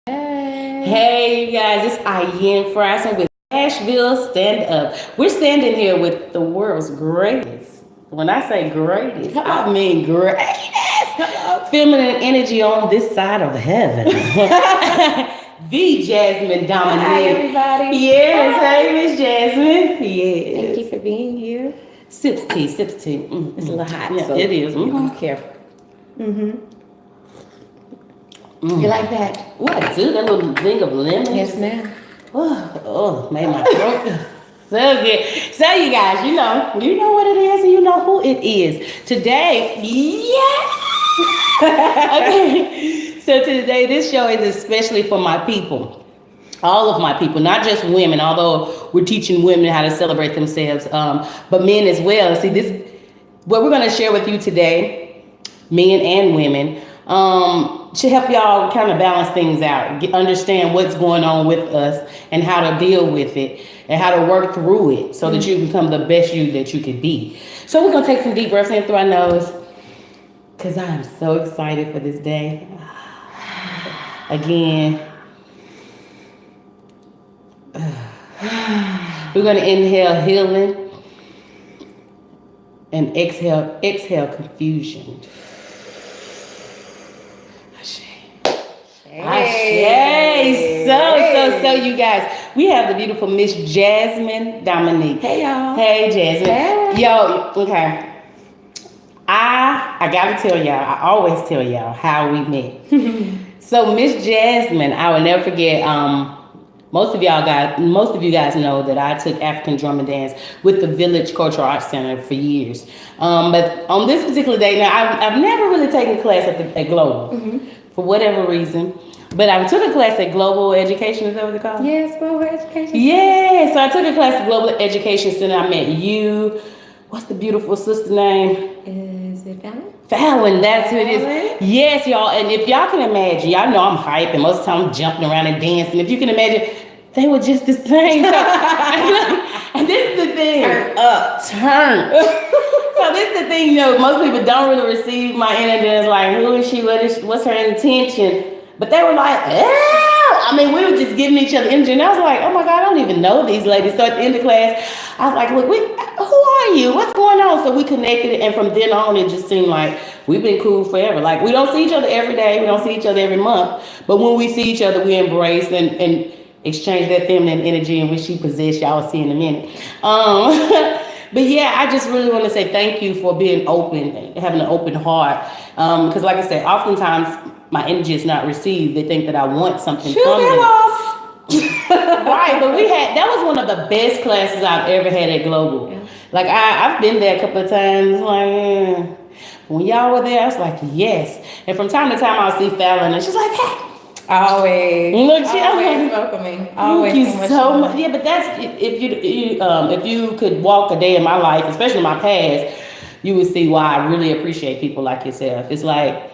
Hey, you guys, it's Ian Frison with Cashville Stand Up. We're standing here with the world's greatest. When I say greatest, I mean greatest. Feminine energy on this side of heaven. The Jasmine Dominique. Hi, everybody. Yes, hey, Miss Jasmine. Yes. Thank you for being here. Sips tea, sips tea. It's a little hot. Yeah, so it is. Be careful. You like that? What, dude? That little zing of lemon? Yes, ma'am. Oh, made my throat feel so good. So you guys, you know what it is, and you know who it is. Today, okay. So today, this show is especially for my people, all of my people, not just women. Although we're teaching women how to celebrate themselves, but men as well. See, this what we're going to share with you today, men and women. To help y'all kind of balance things out, understand what's going on with us and how to deal with it and how to work through it so that you become the best you that you could be. So we're going to take some deep breaths in through our nose because I am so excited for this day. Again, we're going to inhale healing and exhale confusion. Hey. So you guys, we have the beautiful Miss Jasmine Dominique. Hey, y'all. Hey, Jasmine. Hey. Yo, okay. I gotta tell y'all, I always tell y'all how we met. So Miss Jasmine, I will never forget, most of you guys know that I took African drum and dance with the Village Cultural Arts Center for years. But on this particular day, now I've never really taken class at Global for whatever reason. But I took a class at Global Education, is that what they call it? Yes, Global Education. Yeah, so I took a class at Global Education Center. I met you. What's the beautiful sister name? Is it Fallon? Fallon, that's who it is. Yes, y'all. And if y'all can imagine, y'all know I'm hype and most of the time I'm jumping around and dancing. If you can imagine, they were just the same. So, and this is the thing. Turn. So this is the thing, most people don't really receive my energy. It's like, who is she? What's her intention? But they were like, we were just giving each other energy. And I was like, oh my God, I don't even know these ladies. So at the end of class, I was like, look, who are you? What's going on? So we connected. And from then on, it just seemed like we've been cool forever. Like, we don't see each other every day. We don't see each other every month. But when we see each other, we embrace and exchange that feminine energy in which she possesses. Y'all will see in a minute. But yeah, I just really want to say thank you for being open, having an open heart. Because like I said, oftentimes my energy is not received. They think that I want something from them. Right, but that was one of the best classes I've ever had at Global. Yeah. Like I've been there a couple of times. Like, when y'all were there, I was like, yes. And from time to time, I'll see Fallon, and she's like, hey. Always welcoming. Always. Thank you so much. Yeah, but that's if you could walk a day in my life, especially my past, you would see why I really appreciate people like yourself. It's like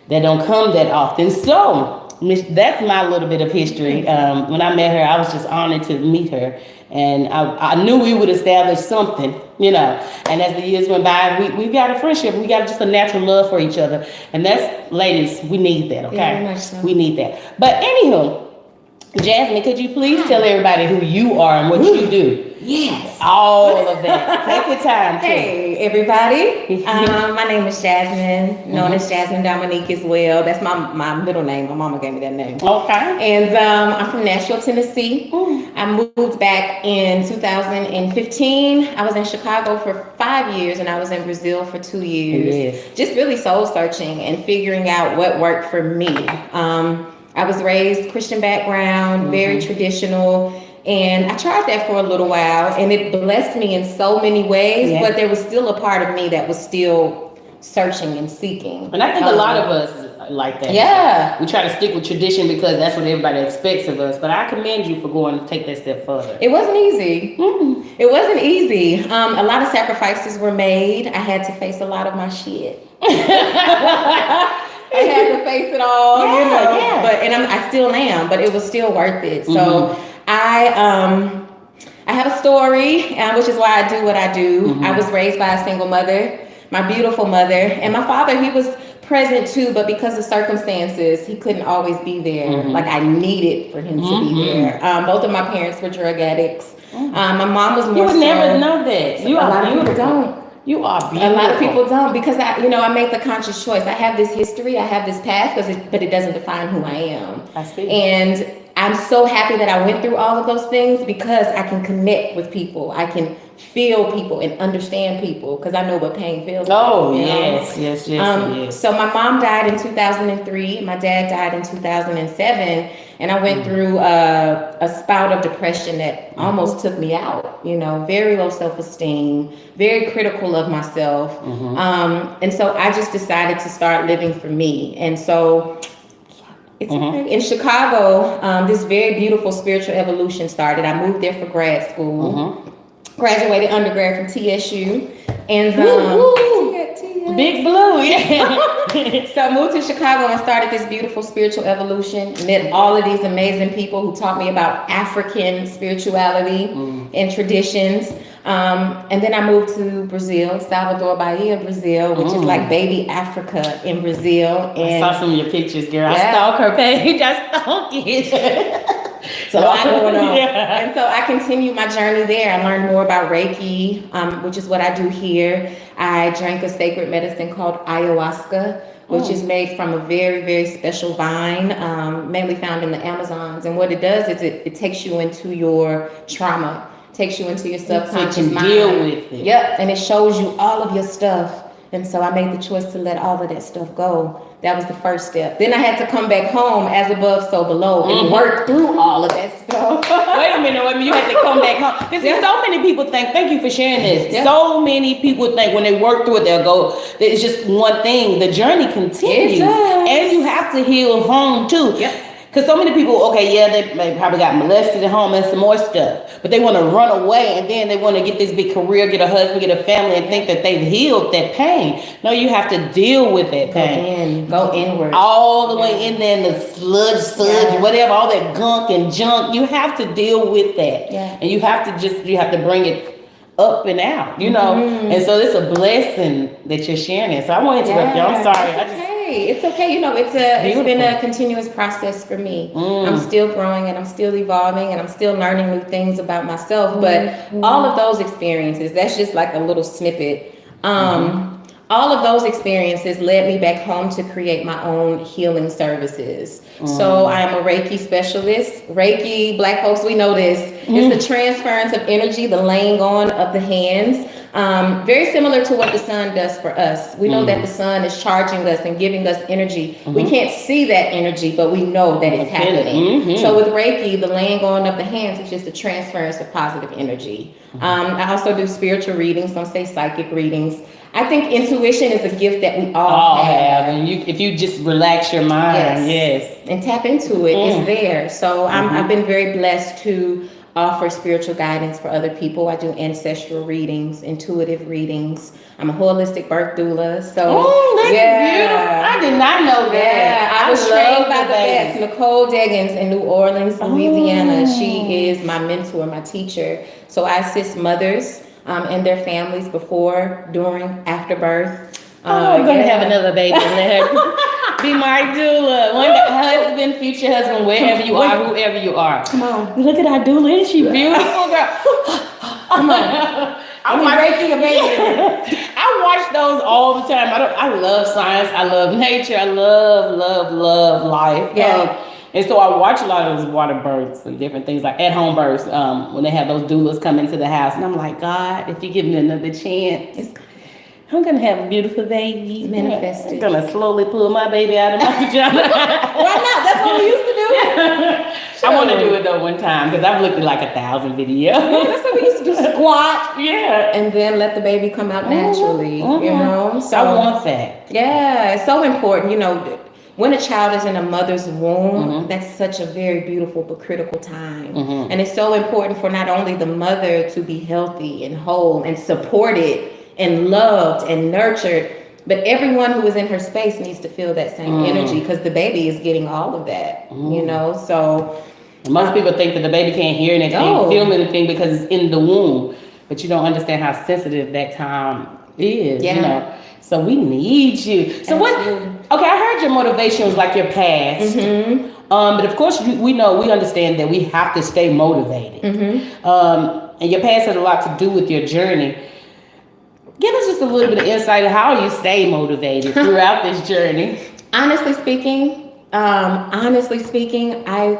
that don't come that often. So that's my little bit of history. When I met her, I was just honored to meet her, and I knew we would establish something, And as the years went by, we got a friendship. We got just a natural love for each other, and that's, ladies, we need that. Okay, very much so. We need that. But anywho, Jasmine, could you please tell everybody who you are and what you do? Yes. All of that. Take your time, too. Hey, everybody. My name is Jasmine, known as Jasmine Dominique as well. That's my middle name. My mama gave me that name. Okay. And I'm from Nashville, Tennessee. I moved back in 2015. I was in Chicago for 5 years, and I was in Brazil for 2 years. Yes. Just really soul searching and figuring out what worked for me. I was raised Christian background, very traditional. And I tried that for a little while, and it blessed me in so many ways, but there was still a part of me that was still searching and seeking. And I think a lot of us like that. Yeah. We try to stick with tradition because that's what everybody expects of us. But I commend you for going to take that step further. It wasn't easy. It wasn't easy. A lot of sacrifices were made. I had to face a lot of my shit. I had to face it all, Yeah. But I still am, but it was still worth it. So I have a story, which is why I do what I do. I was raised by a single mother, my beautiful mother, and my father, he was present too, but because of circumstances, he couldn't always be there. Like I needed for him to be there. Both of my parents were drug addicts. My mom was more. You would never know that. A lot of people don't. You are beautiful. A lot of people don't, because I make the conscious choice. I have this history, I have this past, but it doesn't define who I am. I see. And I'm so happy that I went through all of those things, because I can connect with people. I can feel people and understand people, because I know what pain feels like. Oh, yes. So my mom died in 2003. My dad died in 2007. And I went through a spout of depression that almost took me out, very low self-esteem, very critical of myself. And so I just decided to start living for me. And so it's in Chicago, this very beautiful spiritual evolution started. I moved there for grad school, graduated undergrad from TSU, and Big Blue, yeah. So I moved to Chicago and started this beautiful spiritual evolution. Met all of these amazing people who taught me about African spirituality and traditions. And then I moved to Brazil, Salvador Bahia, Brazil, which is like baby Africa in Brazil. And I saw some of your pictures, girl. I stalk her page. I stalk it. So a lot going on. Yeah. And so I continued my journey there. I learned more about Reiki, which is what I do here. I drank a sacred medicine called ayahuasca, which is made from a very, very special vine, mainly found in the Amazons. And what it does is it takes you into your trauma, takes you into your subconscious mind. Deal with it. Yep, and it shows you all of your stuff. And so I made the choice to let all of that stuff go. That was the first step. Then I had to come back home, as above, so below, and work through all of that stuff. Wait a minute, you had to come back home. Because so many people think, thank you for sharing this. Yeah. So many people think when they work through it, they'll go, it's just one thing. The journey continues. And you have to heal home too. Yep. Because so many people, they probably got molested at home and some more stuff, but they want to run away, and then they want to get this big career, get a husband, get a family, and think that they've healed that pain. No, you have to deal with that pain. Go inward. All the way in there, in the sludge, whatever, all that gunk and junk. You have to deal with that. Yeah. And you have to bring it up and out, And so it's a blessing that you're sharing it. So I won't interrupt you. I'm sorry. It's okay. It's been a continuous process for me. I'm still growing, and I'm still evolving, and I'm still learning new things about myself. But all of those experiences, that's just like a little snippet. All of those experiences led me back home to create my own healing services. So I am a Reiki specialist. Reiki, Black folks, we know this. It's the transference of energy, the laying on of the hands. Very similar to what the sun does for us. We know that the sun is charging us and giving us energy. We can't see that energy, but we know that it's happening. So with Reiki, the laying on of the hands is just a transference of positive energy. I also do spiritual readings, some say psychic readings. I think intuition is a gift that we all have. And if you just relax your mind, and tap into it, it's there. So I've been very blessed to offer spiritual guidance for other people. I do ancestral readings, intuitive readings. I'm a holistic birth doula. So that's beautiful. I did not know that. Yeah, I was trained by the best, Nicole Deggins in New Orleans, Louisiana. She is my mentor, my teacher. So I assist mothers and their families before, during, after birth. I'm going to have another baby and let her be my doula. One husband, future husband, wherever you are, whoever you are. Come on. Look at our doula. Isn't she beautiful, girl? Come on. I'm breaking a baby. I watch those all the time. I love science. I love nature. I love life. Yeah. And so I watch a lot of those water births and different things, like at-home births, when they have those doulas come into the house. And I'm like, God, if you give me another chance, I'm going to have a beautiful baby. Manifest it. I'm going to slowly pull my baby out of my vagina. Why not? That's what we used to do. Sure. I want to do it, though, one time, because I've looked at like 1,000 videos. That's what we used to do, squat. Yeah. And then let the baby come out naturally, So I want that. Yeah, it's so important, when a child is in a mother's womb, that's such a very beautiful but critical time. And it's so important for not only the mother to be healthy and whole and supported and loved and nurtured, but everyone who is in her space needs to feel that same energy, because the baby is getting all of that, So most people think that the baby can't hear and they can't feel anything because it's in the womb, but you don't understand how sensitive that time is, Yeah. you know. So we need you. So Absolutely. okay, I heard your motivation was like your past. But of course, we understand that we have to stay motivated. And your past has a lot to do with your journey. Give us just a little bit of insight of how you stay motivated throughout this journey. Honestly speaking, I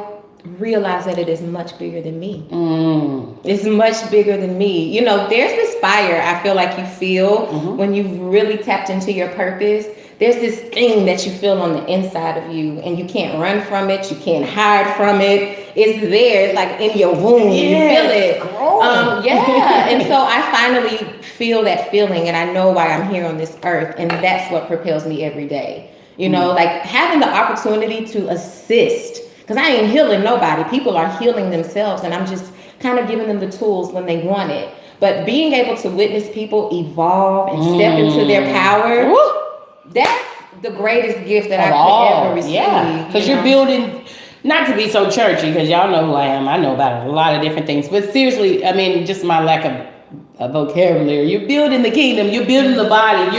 realize that it is much bigger than me. It's much bigger than me. You know, there's this fire I feel like you feel when you've really tapped into your purpose. There's this thing that you feel on the inside of you, and you can't run from it. You can't hide from it. It's there. It's like in your womb. You feel it. And so I finally feel that feeling, and I know why I'm here on this earth, and that's what propels me every day. You know, like having the opportunity to assist, because I ain't healing nobody. People are healing themselves, and I'm just kind of giving them the tools when they want it. But being able to witness people evolve and step into their power, that's the greatest gift that I could ever receive. Yeah, because you're building, not to be so churchy, because y'all know who I am. I know about a lot of different things. But seriously, I mean, just my lack of vocabulary. You're building the kingdom. You're building the body.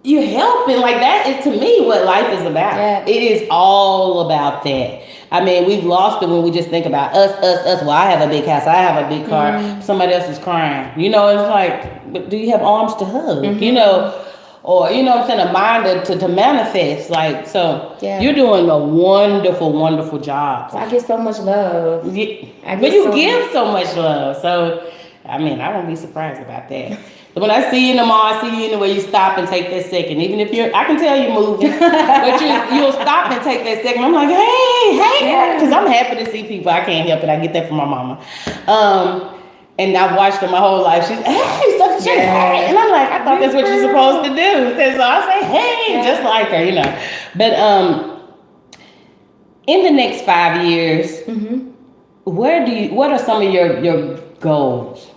You're helping. Like, that is, to me, what life is about. Yeah. It is all about that. I mean, we've lost it when we just think about us. Well, I have a big house. I have a big car. Somebody else is crying. You know, it's like, but do you have arms to hug? You know, or, you know what I'm saying, a mind to manifest. Like, so you're doing a wonderful, wonderful job. I get so much love. But you give so much love. So, I mean, I won't be surprised about that. But when I see you in the mall, I see you in the way you stop and take that second. Even if I can tell you're moving, but you'll stop and take that second. I'm like, hey, because I'm happy to see people. I can't help it. I get that from my mama. And I've watched her my whole life. She's, hey, such a hey. And I'm like, I thought that's what you're supposed to do. So I say, hey, just like her, you know. But in the next 5 years, what are some of your goals?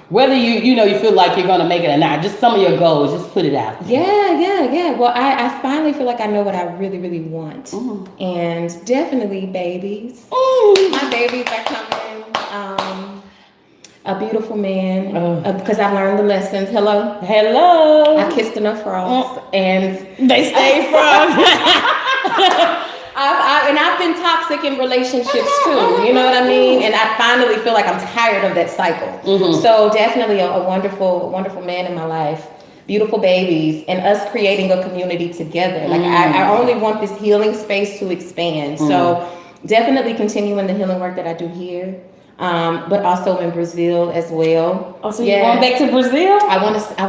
Whether you feel like you're gonna make it or not, just some of your goals, just put it out there. Yeah. Well, I finally feel like I know what I really, really want. And definitely babies. My babies are coming. A beautiful man, because I learned the lessons. Hello. I kissed enough frogs, and they stay frogs. I've been toxic in relationships too, you know what I mean? And I finally feel like I'm tired of that cycle. So definitely a wonderful, wonderful man in my life, beautiful babies, and us creating a community together. Like I only want this healing space to expand. So definitely continuing the healing work that I do here. But also in Brazil as well. Oh, so you're going back to Brazil? I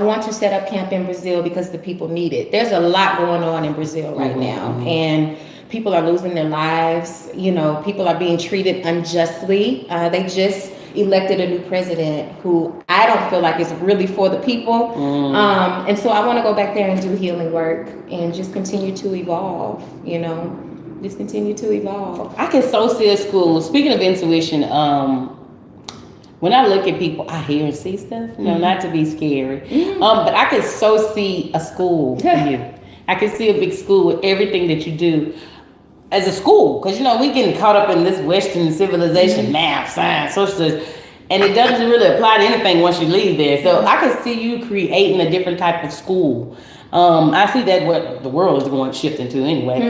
want to set up camp in Brazil because the people need it. There's a lot going on in Brazil right now, and people are losing their lives. You know, people are being treated unjustly. They just elected a new president who I don't feel like is really for the people. And so I want to go back there and do healing work and just continue to evolve, you know. Just continue to evolve. I can so see a school. Speaking of intuition, when I look at people, I hear and see stuff. You know, not to be scary, but I can so see a school for you. I can see a big school with everything that you do as a school, because you know we getting caught up in this Western civilization, math, science, social, and it doesn't really apply to anything once you leave there. So I can see you creating a different type of school. I see that what the world is going shifting to anyway.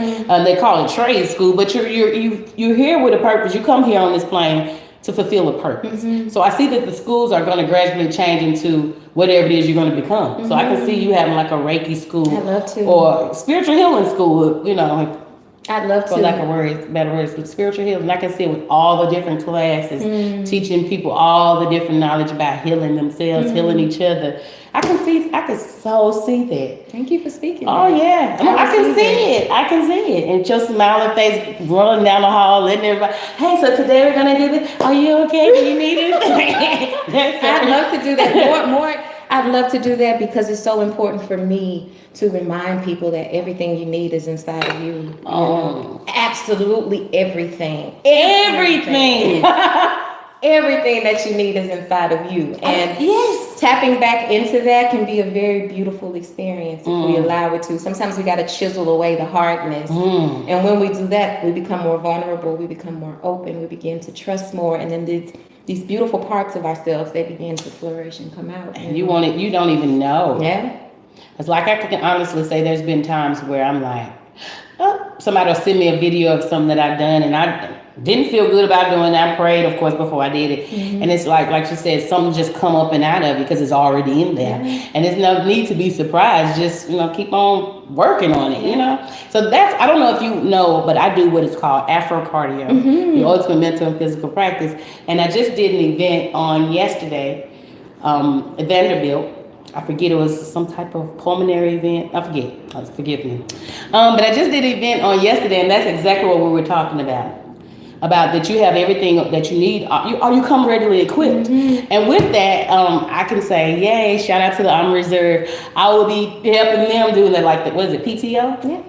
They call it trade school, but you're here with a purpose. You come here on this plane to fulfill a purpose. So I see that the schools are going to gradually change into whatever it is you're going to become. So I can see you having like a Reiki school, I'd love to, or spiritual healing school. You know, I'd love to. For lack of better words, but spiritual healing. I can see it with all the different classes, teaching people all the different knowledge about healing themselves, healing each other. I can so see that. Thank you for speaking. Oh yeah, I can see it. I can see it. And your smiling face rolling down the hall, letting everybody, hey, so today we're gonna do this. Are you okay? Do you need it? I'd love to do that more. I'd love to do that because it's so important for me to remind people that everything you need is inside of you. Absolutely everything. Everything that you need is inside of you. And tapping back into that can be a very beautiful experience if we allow it to. Sometimes we got to chisel away the hardness. And when we do that, we become more vulnerable. We become more open. We begin to trust more. And then these beautiful parts of ourselves, they begin to flourish and come out. And you don't even know. Yeah. It's like I can honestly say there's been times where I'm like, oh, somebody will send me a video of something that I've done and I didn't feel good about doing it. I prayed, of course, before I did it. Mm-hmm. And it's like she said, something just come up and out of it because it's already in there. Yeah. And there's no need to be surprised. Just, keep on working on it, So I don't know if you know, but I do what is called Afro-cardio, the ultimate mental and physical practice. And I just did an event on yesterday at Vanderbilt. I forget, it was some type of pulmonary event. I forget. Forgive me. But I just did an event on yesterday, and that's exactly what we were talking about. About that you have everything that you need. You come readily equipped. Mm-hmm. And with that, I can say, yay, shout out to the Army Reserve. I will be helping them do that, like, what is it, PTO? Yeah.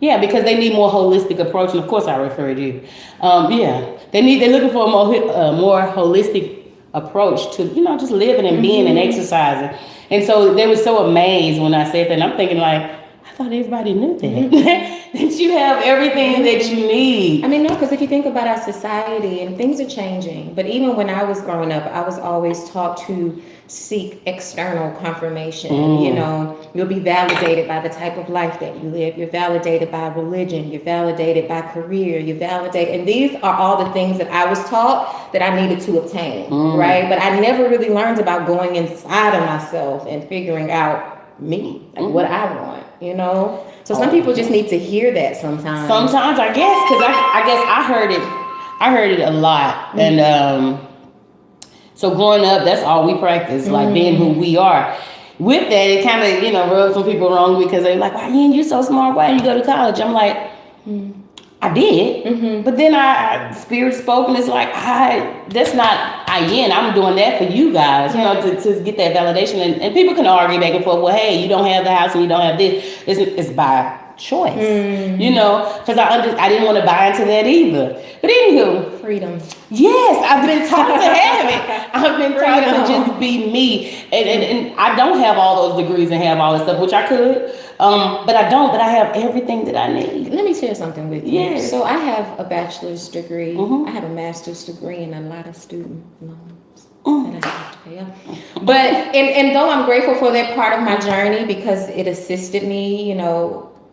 Yeah, because they need more holistic approach, and of course I referred you. They're looking for a more holistic approach to, just living and being and exercising. And so they were so amazed when I said that. And I'm thinking like, I thought everybody knew that. That you have everything that you need. I mean, no, because if you think about our society and things are changing, but even when I was growing up, I was always taught to seek external confirmation. You'll be validated by the type of life that you live. You're validated by religion. You're validated by career. You're validated. And these are all the things that I was taught that I needed to obtain, right? But I never really learned about going inside of myself and figuring out me, like what I want, So some people just need to hear that sometimes. Sometimes, I guess, because I guess I heard it a lot. And so growing up, that's all we practice, like being who we are. With that, it kind of, rubs some people wrong because they're like, why you so smart? Why didn't you go to college? I'm like, I did. But then I Spirit spoke, and it's like, that's not I'm doing that for you guys, to get that validation. And people can argue back and forth, well, hey, you don't have the house and you don't have this. It's by choice, because I didn't want to buy into that either. But anywho, freedom. Yes, I've been taught to have it. I've been taught to just be me, and I don't have all those degrees and have all this stuff, which I could, but I don't. But I have everything that I need. Let me share something with you. Yes. So I have a bachelor's degree. I have a master's degree and a lot of student loans that I have to pay off. But and though I'm grateful for that part of my journey because it assisted me,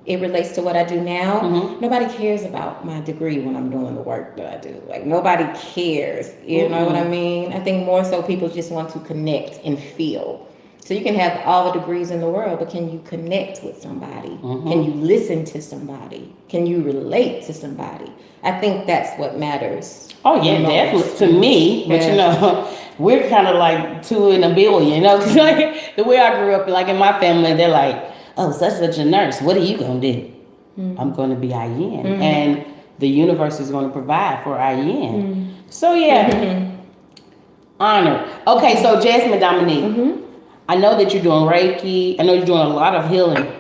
it relates to what I do now. Nobody cares about my degree when I'm doing the work that I do. Like, nobody cares. You know what I mean? I think more so people just want to connect and feel. So you can have all the degrees in the world, but can you connect with somebody? Can you listen to somebody? Can you relate to somebody? I think that's what matters. Oh, yeah, definitely. To me, but we're kind of like 2 in a billion, because like the way I grew up, like in my family, they're like, oh, such a nurse. What are you going to do? I'm going to be IN. And the universe is going to provide for IN. So, honor. Okay, so Jasmine, Dominique, I know that you're doing Reiki. I know you're doing a lot of healing.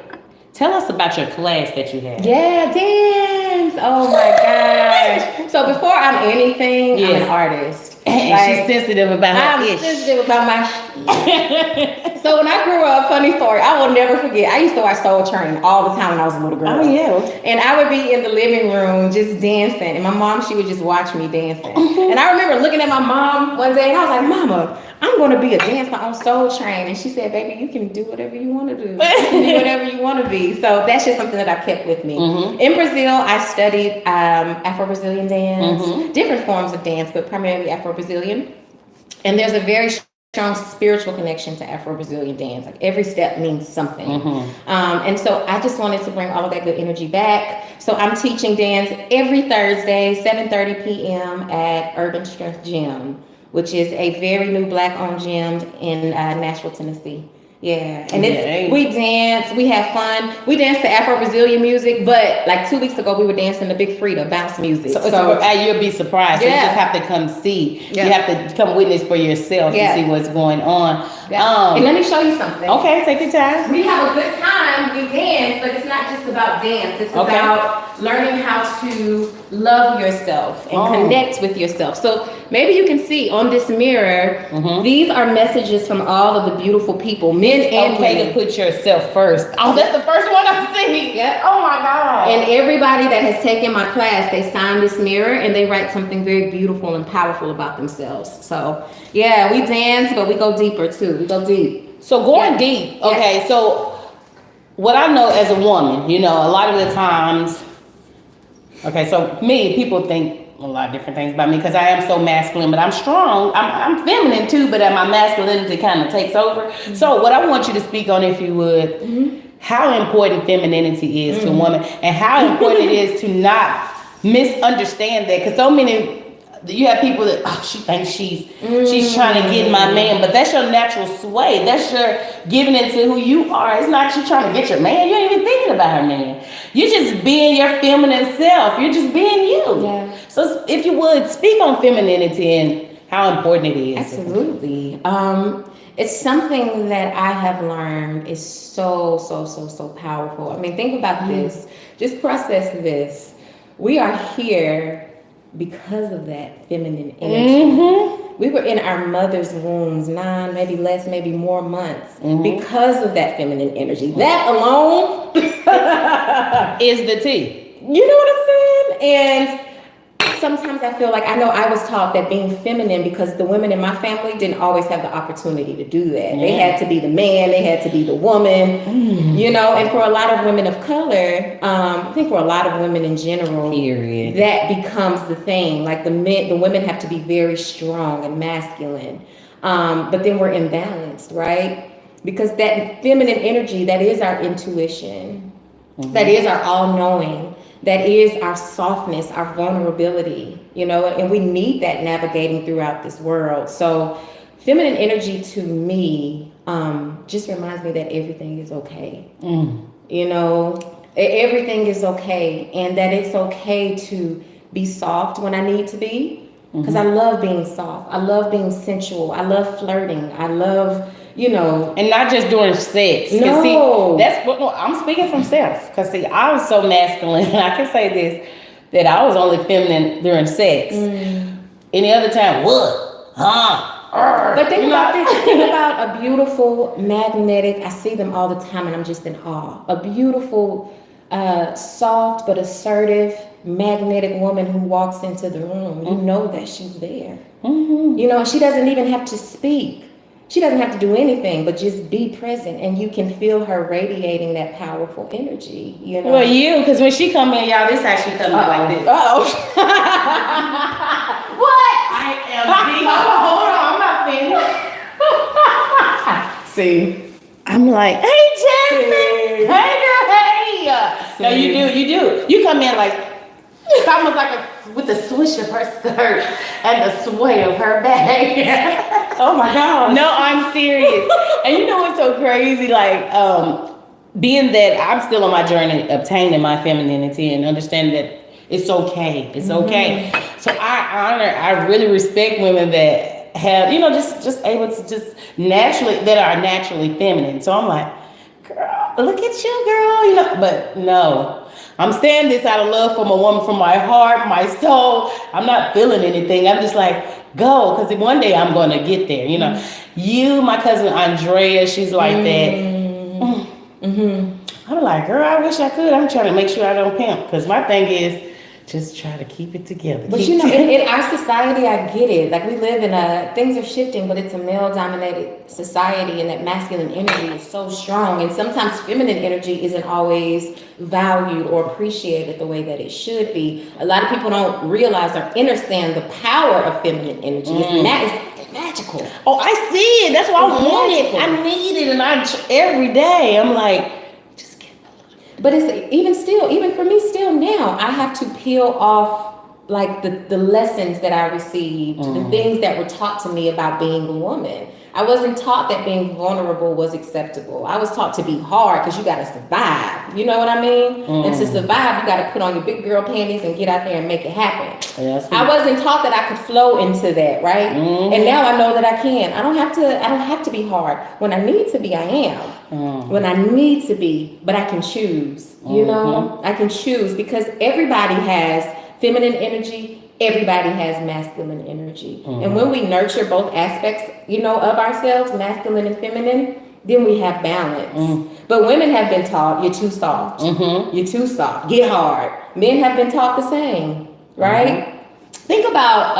Tell us about your class that you had. Yeah, dance. Oh, my gosh. So before I'm anything, I'm an artist. And she's sensitive about her I'm sensitive about my So when I grew up, funny story, I will never forget. I used to watch Soul Train all the time when I was a little girl. Oh, yeah. And I would be in the living room just dancing. And my mom, she would just watch me dancing. And I remember looking at my mom one day and I was like, Mama, I'm going to be a dancer on Soul Train. And she said, baby, you can do whatever you want to do. You can do whatever you want to be. So that's just something that I kept with me. In Brazil, I studied Afro-Brazilian dance, different forms of dance, but primarily Afro-Brazilian. And there's a very strong spiritual connection to Afro-Brazilian dance. Like every step means something. And so I just wanted to bring all of that good energy back. So I'm teaching dance every Thursday, 7:30 p.m. at Urban Strength Gym, which is a very new Black-owned gym in Nashville, Tennessee. Yeah, and we dance, we have fun. We dance to Afro-Brazilian music, but like 2 weeks ago, we were dancing to Big Frida bounce music. So you'll be surprised. You just have to come see. You have to come witness for yourself to see what's going on. And let me show you something. Okay, take your time. We have a good time, we dance, but it's not just about dance. It's about learning how to love yourself and connect with yourself. So maybe you can see on this mirror, these are messages from all of the beautiful people, men and women. Okay to put yourself first. Oh, that's the first one I've seen. Yep. Oh my God. And everybody that has taken my class, they sign this mirror and they write something very beautiful and powerful about themselves. So yeah, we dance, but we go deeper too. We go deep. So going deep, okay, so what I know as a woman, you know, a lot of the times, okay, so people think a lot of different things about me because I am so masculine, but I'm strong. I'm feminine too, but my masculinity kind of takes over. So what I want you to speak on, if you would, how important femininity is to a woman and how important it is to not misunderstand that, because so many, you have people that, she thinks she's trying to get my man, but that's your natural sway. That's your giving into who you are. It's not you trying to get your man. You ain't even thinking about her man. You're just being your feminine self. You're just being you. Yeah. So if you would, speak on femininity and how important it is. Absolutely. It's something that I have learned is so powerful. I mean, think about this. Just process this. We are here because of that feminine energy. We were in our mother's wombs 9, maybe less, maybe more months because of that feminine energy. That alone is the tea. You know what I'm saying? And sometimes I feel like, I know I was taught that being feminine, because the women in my family didn't always have the opportunity to do that. They had to be the man, they had to be the woman, you know, and for a lot of women of color, I think for a lot of women in general, that becomes the thing. Like the women have to be very strong and masculine. But then we're imbalanced, right? Because that feminine energy, that is our intuition, that is our all-knowing, that is our softness, our vulnerability, you know, and we need that navigating throughout this world. So feminine energy to me just reminds me that everything is okay. You know, everything is okay, and that it's okay to be soft when I need to be, because I love being soft. I love being sensual. I love flirting. I love, you know, and not just during sex. No, see, that's what I'm speaking from self. Because see, I was so masculine. I can say this, that I was only feminine during sex. Any other time, what? But think about this. Think about a beautiful, magnetic. I see them all the time, and I'm just in awe. A beautiful, soft but assertive, magnetic woman who walks into the room. You know that she's there. You know, she doesn't even have to speak. She doesn't have to do anything but just be present, and you can feel her radiating that powerful energy, you know. Well, because when she come in, y'all, this how she come in like this. What? I am big. Hold on, I'm not finished. See, I'm like, hey, Jasmine. Hey, girl, hey. No, you do. You come in like, it's almost like with the swish of her skirt and the sway of her bag. Oh my God. No, I'm serious. And you know what's so crazy? Like, being that I'm still on my journey obtaining my femininity and understanding that it's okay. It's okay. So I really respect women that have, you know, just able to just naturally, that are naturally feminine. So I'm like, girl, look at you, girl. You know, but no. I'm saying this out of love from a woman, from my heart, my soul. I'm not feeling anything. I'm just like, go, because one day I'm going to get there. You know, you, my cousin Andrea, she's like that. I'm like, girl, I wish I could. I'm trying to make sure I don't pimp, because my thing is just try to keep it together. But you know, in our society, I get it. Like, we live in things are shifting, but it's a male-dominated society, and that masculine energy is so strong. And sometimes feminine energy isn't always valued or appreciated the way that it should be. A lot of people don't realize or understand the power of feminine energy. It's magical. Oh, I see it. That's why I want it. I need it, and every day I'm like, but it's even for me still now, I have to peel off like the lessons that I received, the things that were taught to me about being a woman. I wasn't taught that being vulnerable was acceptable. I was taught to be hard, because you got to survive. You know what I mean? And to survive, you got to put on your big girl panties and get out there and make it happen. I wasn't taught that I could flow into that, right? And now I know that I can. I don't have to be hard. When I need to be, I am. When I need to be, but I can choose. You know, I can choose, because everybody has feminine energy, everybody has masculine energy. And when we nurture both aspects, you know, of ourselves, masculine and feminine, then we have balance. But women have been taught, you're too soft. You're too soft. Get hard. Men have been taught the same, right? Think about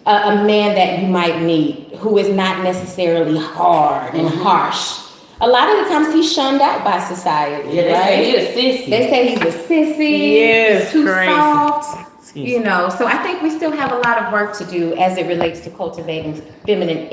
a man that you might meet who is not necessarily hard and harsh. A lot of the times he's shunned out by society. Yeah, they right? say he's a sissy. They say he's a sissy. Yes, he's too crazy. soft. You know, so I think we still have a lot of work to do as it relates to cultivating feminine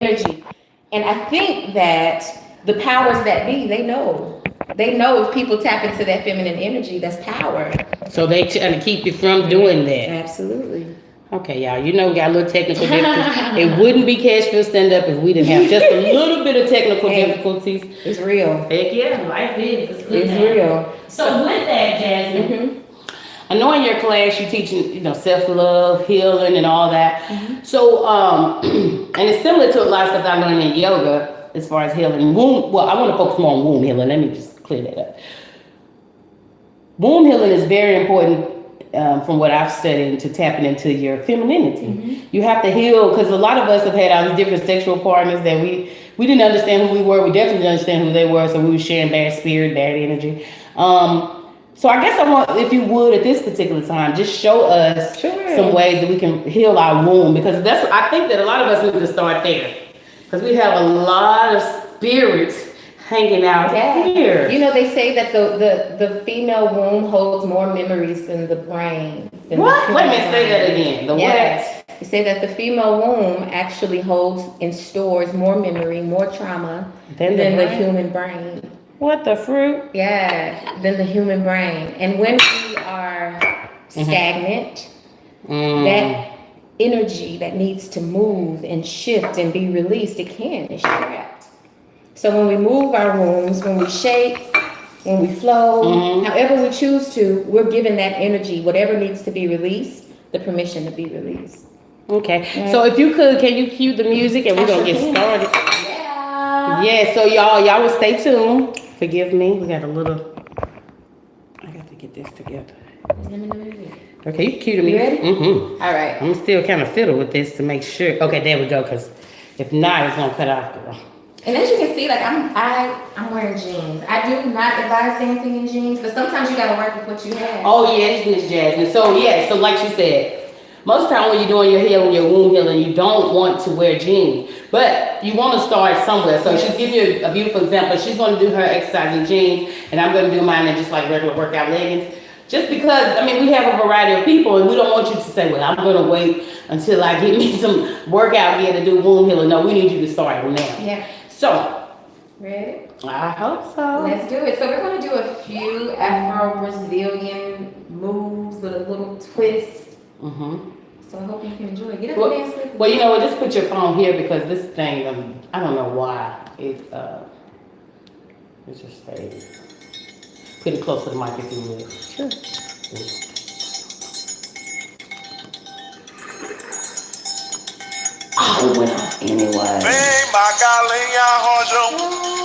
energy. And I think that the powers that be, they know if people tap into that feminine energy, that's power. So they trying to keep you from doing that. Absolutely. Okay, y'all, you know we got a little technical difficulties. It wouldn't be Cashville Stand Up if we didn't have just a little bit of technical difficulties. It's real. Heck yeah, life is. It's real. So with that, Jasmine, I know in your class you're teaching, you know, self-love, healing, and all that. So, and it's similar to a lot of stuff I learned in yoga as far as healing. Womb, well, I want to focus more on womb healing. Let me just clear that up. Womb healing is very important from what I've studied to tapping into your femininity. You have to heal, because a lot of us have had all these different sexual partners that we didn't understand who we were. We definitely didn't understand who they were, so we were sharing bad spirit, bad energy. So I guess I want, if you would, at this particular time, just show us some ways that we can heal our womb, because I think that a lot of us need to start there, because we have a lot of spirits hanging out here. You know, they say that the female womb holds more memories than the brain. What? Let me say that again. The what? They say that the female womb actually holds and stores more memory, more trauma than the human brain. What the fruit? Yeah, than the human brain. And when we are stagnant, that energy that needs to move and shift and be released, is trapped. So when we move our wombs, when we shake, when we flow, however we choose to, we're giving that energy, whatever needs to be released, the permission to be released. Okay. So if you could, can you cue the music and we're going to get started? Yeah, so y'all will stay tuned. Forgive me. We got a little, I got to get this together. Okay, you cue the music. You ready? All right. I'm still kind of fiddle with this to make sure. Okay, there we go, because if not, it's going to cut off, girl. And as you can see, like I'm wearing jeans. I do not advise dancing in jeans, but sometimes you gotta work with what you have. Oh yes, Miss Jasmine. So yeah, so like she said, most of the time when you're doing your healing, your womb healing, you don't want to wear jeans, but you want to start somewhere. So she's giving you a beautiful example. She's going to do her exercise in jeans, and I'm going to do mine in just like regular workout leggings. Just because, I mean, we have a variety of people, and we don't want you to say, well, I'm going to wait until I get me some workout gear to do womb healing. No, we need you to start now. Yeah. So, ready? I hope so. Let's do it. So we're going to do a few Afro-Brazilian moves with a little twist. So I hope you can enjoy it. Get up and dance with me. Well, you know what? Just put your phone here, because this thing, I don't know why it just stays. Put it close to the mic if you would. Sure. Oh, it went off anyway. Vem, macalenha, rojão,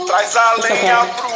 traz a lenha pro